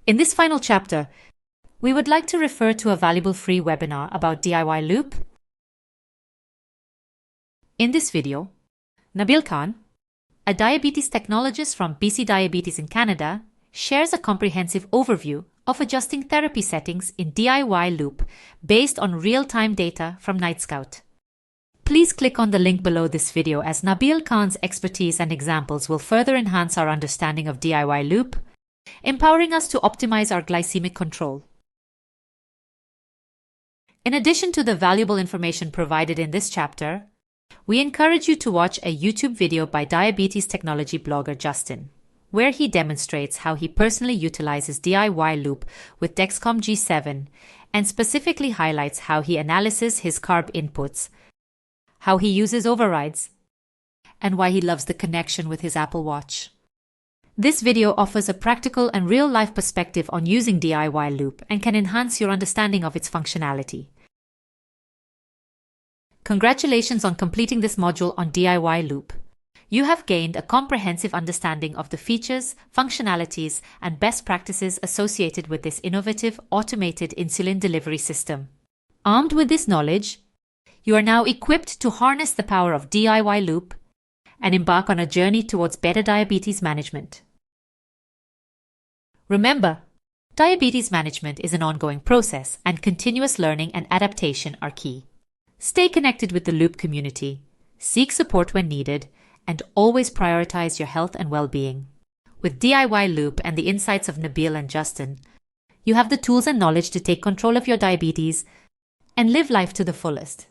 In this final chapter, we would like to refer to a valuable free webinar about DIY Loop. In this video, Nabeel Khan, a diabetes technologist from BCDiabetes in Canada, shares a comprehensive overview of adjusting therapy settings in DIY Loop based on real-time data from Nightscout. Please click on the link below this video as Nabeel Khan's expertise and examples will further enhance our understanding of DIY Loop, empowering us to optimize our glycemic control. In addition to the valuable information provided in this chapter, we encourage you to watch a YouTube video by diabetes technology blogger Justin, where he demonstrates how he personally utilizes DIY Loop with Dexcom G7 and specifically highlights how he analyzes his carb inputs, how he uses overrides, and why he loves the connection with his Apple Watch. This video offers a practical and real-life perspective on using DIY Loop and can enhance your understanding of its functionality. Congratulations on completing this module on DIY Loop. You have gained a comprehensive understanding of the features, functionalities, and best practices associated with this innovative, automated insulin delivery system. Armed with this knowledge, you are now equipped to harness the power of DIY Loop and embark on a journey towards better diabetes management. Remember, diabetes management is an ongoing process, and continuous learning and adaptation are key. Stay connected with the Loop community, seek support when needed, and always prioritize your health and well-being. With DIY Loop and the insights of Nabeel and Justin, you have the tools and knowledge to take control of your diabetes and live life to the fullest.